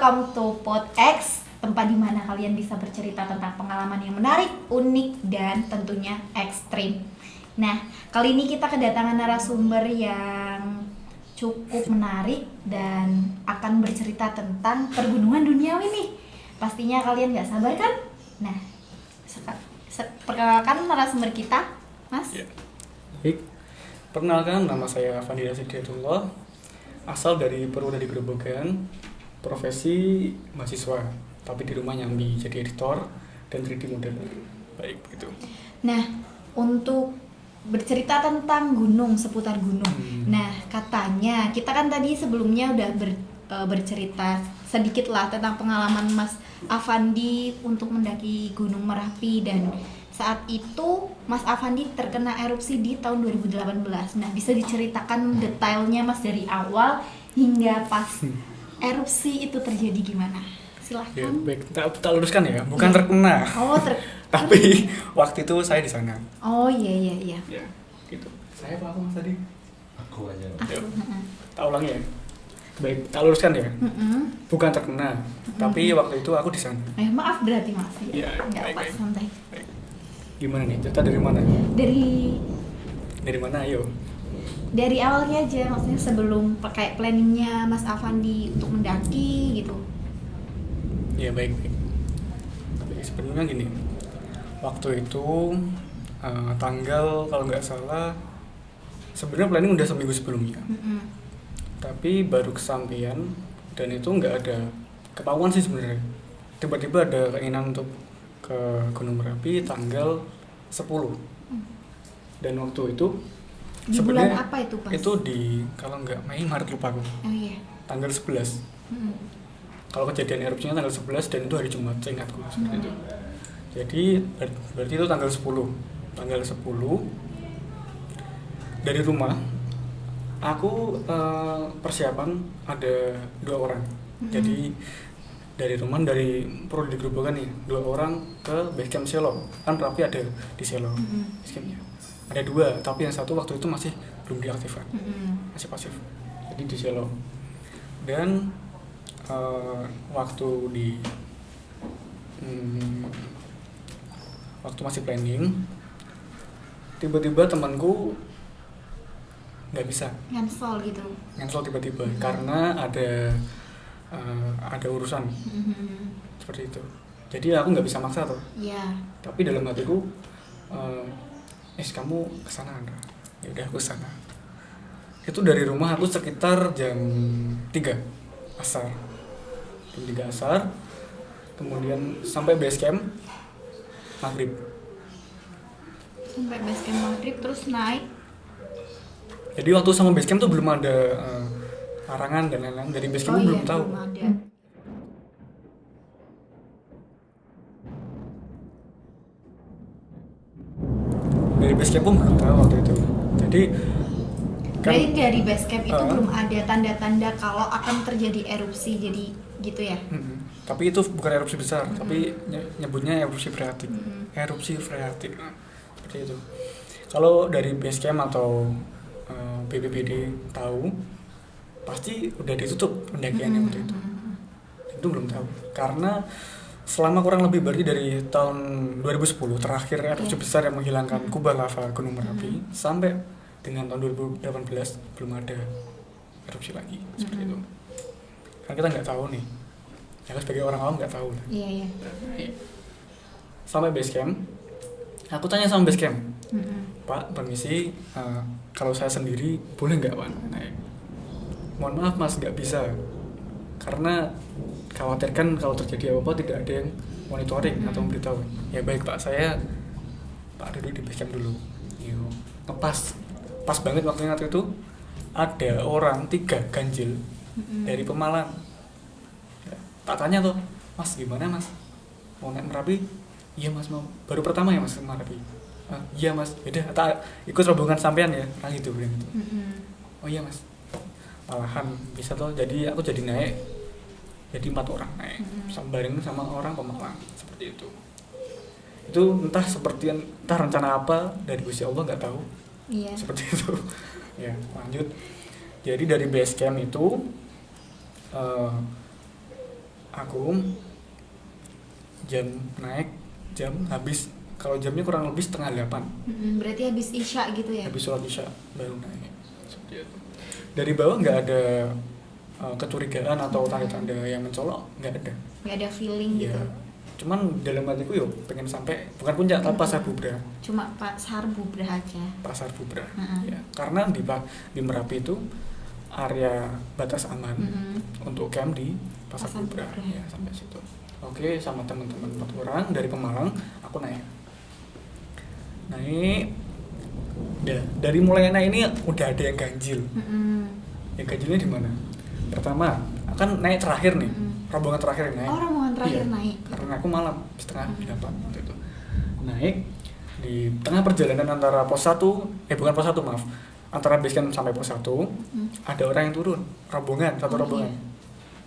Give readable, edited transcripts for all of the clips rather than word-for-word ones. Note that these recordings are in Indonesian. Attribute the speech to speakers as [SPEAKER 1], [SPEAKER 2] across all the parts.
[SPEAKER 1] welcome to PodX, tempat di mana kalian bisa bercerita tentang pengalaman yang menarik, unik, dan tentunya ekstrim. Nah, kali ini kita kedatangan narasumber yang cukup menarik dan akan bercerita tentang pergunungan duniawi nih. Pastinya kalian gak sabar kan? Nah, perkenalkan narasumber kita, Mas.
[SPEAKER 2] Ya. Baik, perkenalkan nama saya Fandi Rasidiyatullah, asal dari Purwodadi Grobogan, profesi mahasiswa, tapi di rumah nyambi jadi editor dan 3D modeler. Baik, begitu.
[SPEAKER 1] Nah, untuk bercerita tentang gunung, seputar gunung. Nah, katanya kita kan tadi sebelumnya udah bercerita sedikit lah tentang pengalaman Mas Afandi untuk mendaki Gunung Merapi, dan saat itu Mas Afandi terkena erupsi di tahun 2018. Nah, bisa diceritakan detailnya Mas dari awal hingga pas erupsi itu terjadi gimana? Silahkan.
[SPEAKER 2] Ya, baik, tak luruskan ya, bukan terkena.
[SPEAKER 1] Oh,
[SPEAKER 2] Tapi waktu itu saya di sana.
[SPEAKER 1] Oh iya.
[SPEAKER 2] Ya, gitu. Saya apa Mas tadi?
[SPEAKER 3] Aku aja.
[SPEAKER 2] Ya, tak ulangi ya. Baik, tak luruskan ya. Bukan terkena, tapi waktu itu aku di sana.
[SPEAKER 1] Maaf berarti Mas.
[SPEAKER 2] Ya,
[SPEAKER 1] Nggak apa,
[SPEAKER 2] baik.
[SPEAKER 1] santai.
[SPEAKER 2] Baik. Gimana nih? Cerita dari mana? Dari mana? Ayo.
[SPEAKER 1] Dari awalnya aja, maksudnya sebelum pakai planningnya Mas Afandi untuk mendaki gitu.
[SPEAKER 2] Ya baik. Sebenarnya gini, waktu itu tanggal kalau nggak salah, sebenarnya planning udah seminggu sebelumnya. Tapi baru kesampaian dan itu nggak ada kemauan sih sebenarnya. Tiba-tiba ada keinginan untuk ke Gunung Merapi tanggal 10. Dan waktu itu
[SPEAKER 1] Di bulan apa itu Pak?
[SPEAKER 2] Itu di kalau nggak Mei Maret lupa aku.
[SPEAKER 1] Oh iya.
[SPEAKER 2] Tanggal 11. Kalau kejadian erupsinya tanggal 11 dan itu hari Jumat, seingatku seperti itu. Jadi berarti itu tanggal 10. Tanggal 10 dari rumah aku persiapan ada 2 orang. Jadi dari rumah dari Purwodadi Grobogan nih, 2 orang ke basecamp Selo. Kan Merapi ada di Selo basecampnya. Ada 2, tapi yang satu waktu itu masih belum diaktifkan, masih pasif. Jadi di Selo. Dan waktu masih planning, tiba-tiba temanku nggak bisa cancel tiba-tiba karena ada urusan seperti itu. Jadi aku nggak bisa maksa tuh.
[SPEAKER 1] Iya.
[SPEAKER 2] Tapi dalam hatiku, kamu kesana Andra. Ya udah aku kesana. Itu dari rumah aku sekitar jam 3 asar. Jam 3 asar. Kemudian sampai base camp maghrib.
[SPEAKER 1] Sampai base camp maghrib terus naik.
[SPEAKER 2] Jadi waktu sama base camp tuh belum ada larangan dan lain-lain. Dari base camp belum tahu.
[SPEAKER 1] Belum ada.
[SPEAKER 2] Dari base camp pun belum tahu waktu itu. Jadi
[SPEAKER 1] Berarti dari base camp itu belum ada tanda-tanda kalau akan terjadi erupsi, jadi gitu ya?
[SPEAKER 2] Tapi itu bukan erupsi besar, tapi nyebutnya erupsi freatik. Erupsi freatik, seperti itu. Kalau dari base camp atau BPBD tahu, pasti udah ditutup pendakiannya waktu itu. Itu belum tahu, karena selama kurang lebih berarti dari tahun 2010 terakhir erupsi besar yang menghilangkan kubah lava Gunung Merapi sampai dengan tahun 2018 belum ada erupsi lagi seperti itu. Karena kita nggak tahu nih, ya sebagai orang awam nggak tahu.
[SPEAKER 1] Iya.
[SPEAKER 2] Sampai base camp, aku tanya sama base camp, Pak, permisi, kalau saya sendiri boleh nggak Pak naik? Mohon maaf Mas, nggak bisa, karena khawatirkan kalau terjadi apa-apa tidak ada yang monitoring atau memberitahu. Ya baik Pak, saya duduk di base camp dulu. Ngepas pas banget waktunya itu ada orang 3 ganjil dari Pemalang. Tak tanya tuh, Mas gimana Mas, mau naik Merapi? Iya Mas, mau baru pertama ya Mas Merapi. Iya Mas, yaudah tak ikut rombongan sampean ya, nah gitu bilang gitu. Oh iya Mas, malahan bisa tuh, jadi aku jadi naik, jadi 4 orang naik bareng sama orang Pemalang seperti itu. Itu entah rencana apa dari Gusti Allah, nggak tahu.
[SPEAKER 1] Iya.
[SPEAKER 2] Seperti itu. Ya, lanjut. Jadi dari base camp itu aku jam naik jam habis, kalau jamnya kurang lebih 7:30.
[SPEAKER 1] Berarti habis isya gitu ya?
[SPEAKER 2] Habis sholat isya baru naik. Seperti itu. Dari bawah nggak ada kecurigaan atau tanda-tanda yang mencolok, nggak ada.
[SPEAKER 1] Nggak ada feeling
[SPEAKER 2] Ya,
[SPEAKER 1] gitu?
[SPEAKER 2] cuman dalam hatiku yo pengen sampai bukan puncak tapi pasar Bubrah.
[SPEAKER 1] Cuma pasar Bubrah aja?
[SPEAKER 2] Pasar Bubrah.
[SPEAKER 1] Mm-mm.
[SPEAKER 2] Ya, karena di Merapi itu area batas aman untuk camp di pasar
[SPEAKER 1] Pasar
[SPEAKER 2] Bubrah.
[SPEAKER 1] Bubrah.
[SPEAKER 2] Ya, sampai situ. Oke, sama teman-teman 4 orang dari Pemalang, aku naik. Dari mulai naik ini udah ada yang ganjil. Yang ganjilnya di mana? Pertama, akan naik terakhir nih, rombongan terakhir yang naik.
[SPEAKER 1] Oh, rombongan terakhir
[SPEAKER 2] Iya,
[SPEAKER 1] naik.
[SPEAKER 2] karena aku malam 7:30 waktu itu. Naik di tengah perjalanan antara pos 1, bukan pos 1 maaf, antara base camp sampai pos 1, ada orang yang turun, satu rombongan.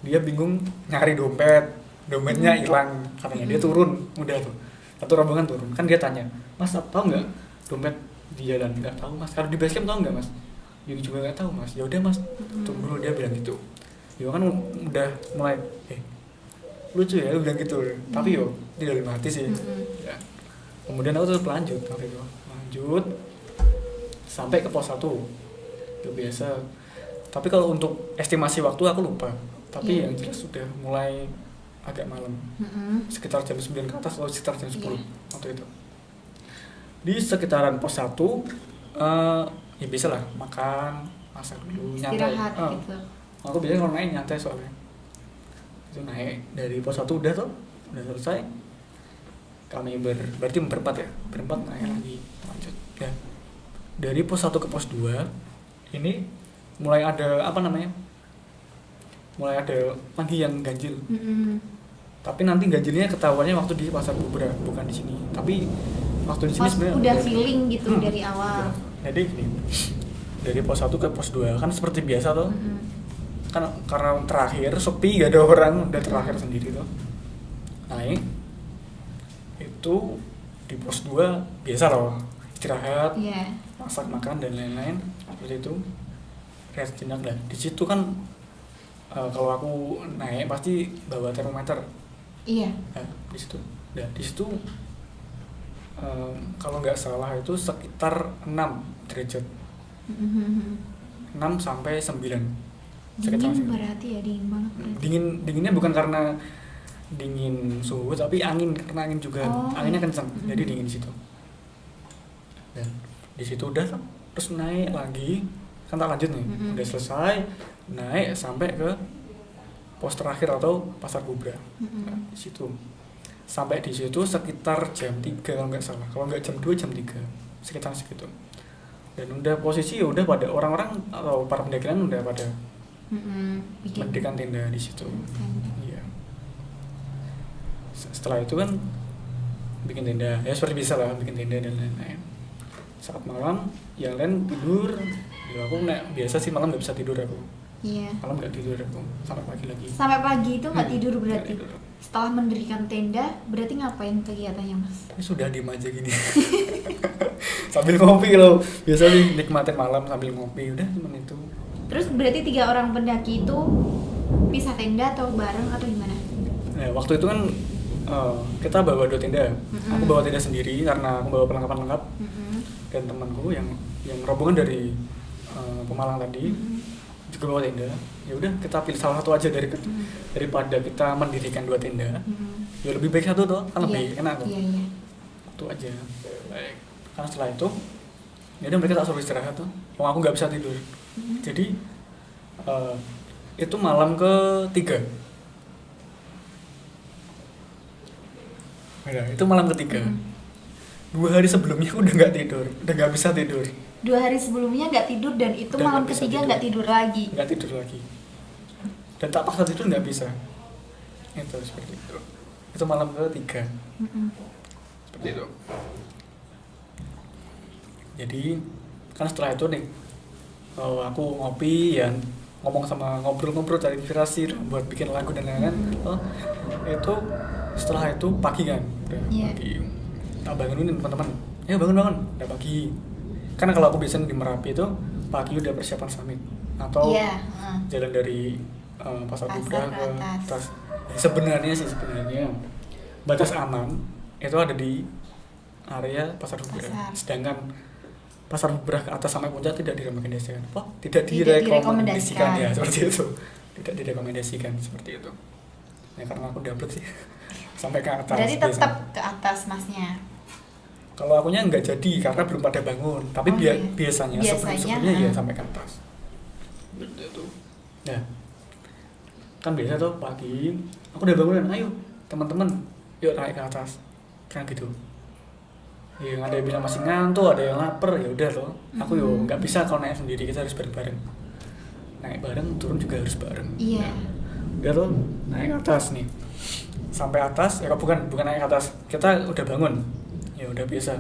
[SPEAKER 2] Dia bingung nyari dompetnya hilang, katanya dia turun, udah tuh. Satu rombongan turun, kan dia tanya, "Mas, tahu nggak dompet di jalan?" "Nggak tahu, Mas." "Kalau di base camp tahu nggak, Mas?" "Ya juga nggak tahu, Mas." "Ya udah, Mas, tunggu dulu," dia bilang gitu. Yo kan udah mulai lucu ya, bilang gitu. Tapi yo tidak dalam hati sih. Ya. Kemudian aku tetap lanjut sampai ke pos 1. Itu biasa. Tapi kalau untuk estimasi waktu aku lupa. Tapi yang jelas sudah mulai agak malam. Sekitar jam 9 ke atas atau sekitar jam 10 waktu itu. Di sekitaran pos 1 ya bisa lah makan, masak dulu, nyantai.
[SPEAKER 1] Istirahat gitu.
[SPEAKER 2] Aku biasanya kalau naik nyantai soalnya. Itu naik dari pos 1 udah selesai. Kami berarti berempat naik lagi lanjut. Ya. Dari pos 1 ke pos 2 ini mulai ada mulai ada lagi yang ganjil. Tapi nanti ganjilnya ketahuannya waktu di pasar Bubrah, bukan di sini. Tapi waktu di sini sebenarnya
[SPEAKER 1] udah feeling gitu dari awal.
[SPEAKER 2] Ya. Jadi gini, dari pos 1 ke pos 2 kan seperti biasa tuh. Kan karena terakhir sepi, gak ada orang, udah terakhir sendiri tuh. Naik itu di pos 2 biasa loh, istirahat, masak, makan dan lain-lain seperti itu. Rest jenak lah. Di situ kan kalau aku naik pasti bawa termometer.
[SPEAKER 1] Iya.
[SPEAKER 2] Nah, di situ kalau nggak salah itu sekitar 6 derajat. 6 sampai 9.
[SPEAKER 1] Dingin berarti ya, dingin banget berarti.
[SPEAKER 2] Dinginnya bukan karena dingin suhu, tapi karena angin juga. Anginnya kencang, jadi dingin di situ. Dan di situ udah terus naik lagi, kan tak lanjut nih. Udah selesai, naik sampai ke pos terakhir atau pasar Bubrah. Nah, di situ. Sampai di situ sekitar jam 3 kalau nggak salah. Kalau nggak jam 2, jam 3. Sekitar segitu. Dan udah posisi udah pada orang-orang atau para pendakian udah pada mendirikan tenda di situ. Iya. Setelah itu kan bikin tenda, ya seperti bisa lah bikin tenda dan lain-lain. Saat malam, yang lain tidur. Ya aku biasa sih malam nggak bisa tidur aku.
[SPEAKER 1] Iya.
[SPEAKER 2] Malam nggak tidur aku sampai pagi lagi.
[SPEAKER 1] Sampai pagi itu nggak tidur berarti.
[SPEAKER 2] Gak tidur.
[SPEAKER 1] Setelah mendirikan tenda, berarti ngapain kegiatannya, Mas?
[SPEAKER 2] Ini sudah diem aja gini. Sambil ngopi loh. Biasa nih nikmatin malam sambil ngopi, udah cuma itu.
[SPEAKER 1] Terus berarti 3 orang pendaki itu pisah tenda atau bareng atau gimana?
[SPEAKER 2] Nah, waktu itu kan kita bawa 2 tenda. Aku bawa tenda sendiri karena aku bawa perlengkapan lengkap. Dan temanku yang rombongan dari Pemalang tadi juga bawa tenda. Ya udah kita pilih salah satu aja daripada kita mendirikan 2 tenda. Ya lebih baik satu tuh, kan lebih enak tuh.
[SPEAKER 1] Iya.
[SPEAKER 2] Itu aja. Baik. Karena setelah itu ya udah mereka tak suruh istirahat tuh. Aku nggak bisa tidur. Jadi itu malam ke-3. Nah, itu malam ke-3. 2 hari sebelumnya udah nggak tidur, udah nggak bisa tidur.
[SPEAKER 1] 2 hari sebelumnya nggak tidur dan itu
[SPEAKER 2] Udah
[SPEAKER 1] malam
[SPEAKER 2] nggak bisa
[SPEAKER 1] ke-3
[SPEAKER 2] tidur.
[SPEAKER 1] nggak tidur lagi.
[SPEAKER 2] Nggak tidur lagi. Dan tak paksa tidur nggak bisa. Itu seperti itu. Itu malam ke-3. Seperti itu. Jadi kan setelah itu nih aku ngopi ya, ngobrol-ngobrol cari inspirasi buat bikin lagu dan lain-lain. Itu setelah itu pagi kan udah pagi, tak bangunin teman-teman, ya bangun udah pagi. Karena kalau aku biasanya di Merapi itu pagi udah persiapan summit atau jalan dari pasar Bubrah ke atas. Sebenarnya batas aman itu ada di area Pasar Bubrah.
[SPEAKER 1] Pasar.
[SPEAKER 2] Sedangkan Pasar Bubrah ke atas sampai puncak tidak direkomendasikan. Oh, tidak
[SPEAKER 1] Tidak
[SPEAKER 2] direkomendasikan ya,
[SPEAKER 1] direkomendasikan.
[SPEAKER 2] seperti itu. Tidak direkomendasikan seperti itu. Ya karena aku double sih sampai ke atas.
[SPEAKER 1] Berarti
[SPEAKER 2] biasanya.
[SPEAKER 1] tetap ke atas masnya.
[SPEAKER 2] Kalau akunya nggak jadi karena belum pada bangun. Tapi
[SPEAKER 1] Oh, iya.
[SPEAKER 2] biasanya
[SPEAKER 1] Biasanya,
[SPEAKER 2] sebelumnya ya sampai ke atas. Itu. Nah, kan biasa tuh pagi aku udah bangun, ayo teman-teman yuk naik ke atas kan gitu. Ya ada yang bilang masih ngantuk, ada yang lapar, ya udah loh. Aku yo nggak bisa kalau naik sendiri, kita harus bareng-bareng. Naik bareng, turun juga harus bareng.
[SPEAKER 1] Iya.
[SPEAKER 2] Nah, udah tuh naik ke atas nih. Sampai atas, ya bukan naik ke atas. Kita udah bangun. Ya udah biasa.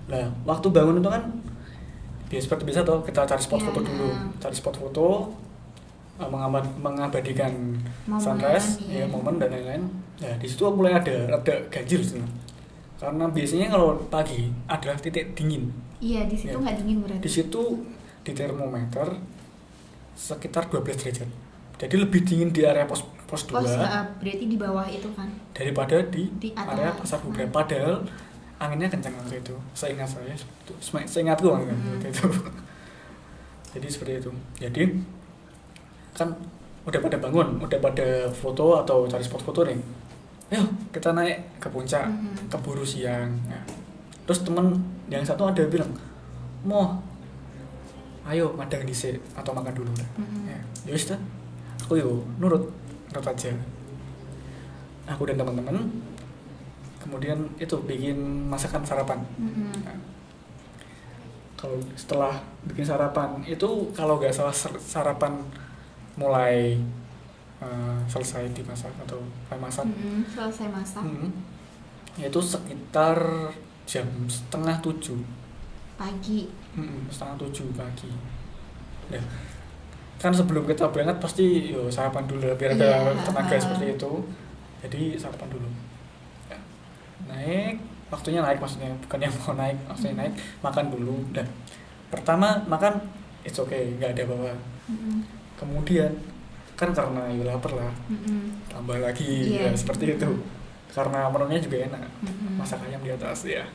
[SPEAKER 2] Lah, waktu bangun itu kan biasa seperti biasa tuh kita cari spot
[SPEAKER 1] Iya.
[SPEAKER 2] foto dulu. Cari spot foto, mengabadikan
[SPEAKER 1] Momen,
[SPEAKER 2] sunrise,
[SPEAKER 1] iya.
[SPEAKER 2] ya momen dan lain-lain. Ya di situ aku mulai ada ganjil sih. Karena biasanya kalau pagi adalah titik dingin.
[SPEAKER 1] Iya, di situ
[SPEAKER 2] Ya.
[SPEAKER 1] nggak dingin berarti.
[SPEAKER 2] Di situ di termometer sekitar 12 derajat. Jadi lebih dingin di area pos 2
[SPEAKER 1] berarti di bawah itu kan.
[SPEAKER 2] daripada di
[SPEAKER 1] Di atas.
[SPEAKER 2] area Pasar Bubrah. Padahal anginnya kencang waktu itu. Seingat saya seperti itu. Seingatku anginnya waktu itu. Jadi seperti itu. Jadi kan udah pada bangun, udah pada foto atau cari spot foto nih. Ayo kita naik ke puncak, keburu siang. Nah, terus temen yang satu ada bilang, mau ayo madang dhisik atau makan dulu. Ya wis dah. Aku yo nurut aja. Aku dan teman-teman kemudian itu bikin masakan sarapan. Nah, kalau setelah bikin sarapan itu kalau nggak salah sarapan mulai selesai dimasak atau mulai masak.
[SPEAKER 1] Selesai masak.
[SPEAKER 2] Itu sekitar jam 6:30
[SPEAKER 1] Pagi.
[SPEAKER 2] 6:30 pagi. Nah, kan sebelum kita berangkat pasti yo sarapan dulu biar ada tenaga seperti itu. Jadi sarapan dulu. Ya. Naik, waktunya naik maksudnya bukan yang mau naik, maksudnya naik makan dulu. Dan pertama makan it's okay, nggak ada apa-apa. Kemudian kan karena yo lapar lah, tambah lagi ya seperti itu. Karena menunya juga enak, masak ayam di atas ya.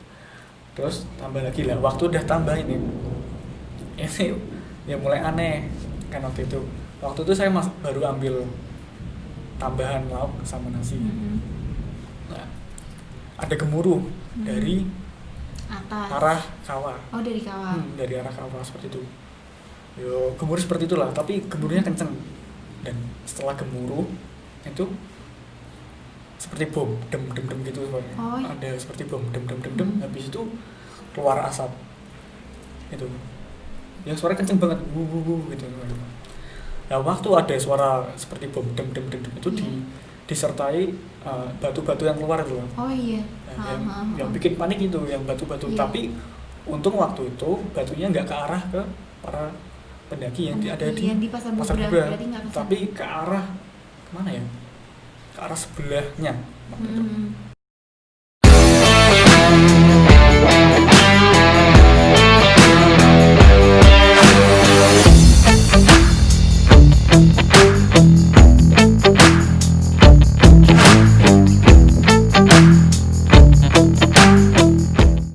[SPEAKER 2] Terus tambah lagi lah, waktu udah tambah ini ya mulai aneh kan waktu itu. Waktu itu saya baru ambil tambahan lauk sama nasi. Nah, ada gemuruh dari
[SPEAKER 1] atas
[SPEAKER 2] arah kawah.
[SPEAKER 1] Oh, dari kawah.
[SPEAKER 2] Dari arah kawah seperti itu. Yo gemuruh seperti itulah, tapi gemuruhnya kenceng. Dan setelah gemuruh itu seperti bom, dem gitu.
[SPEAKER 1] Oh, iya.
[SPEAKER 2] Ada seperti bom, dem. Habis itu keluar asap. Itu. Ya suara kenceng banget, wuh gitu. Nah, waktu ada suara seperti bom, dem itu disertai batu-batu yang keluar itu.
[SPEAKER 1] Oh iya.
[SPEAKER 2] Nah, yang bikin panik itu, yang batu-batu.
[SPEAKER 1] Iya.
[SPEAKER 2] Tapi untung waktu itu batunya nggak ke arah ke para pendaki yang ada di
[SPEAKER 1] Pasar
[SPEAKER 2] Pasar
[SPEAKER 1] Bubrah,
[SPEAKER 2] Bubrah,
[SPEAKER 1] berarti nggak kesana.
[SPEAKER 2] tapi ke arah kemana ya? Ke arah sebelahnya waktu itu.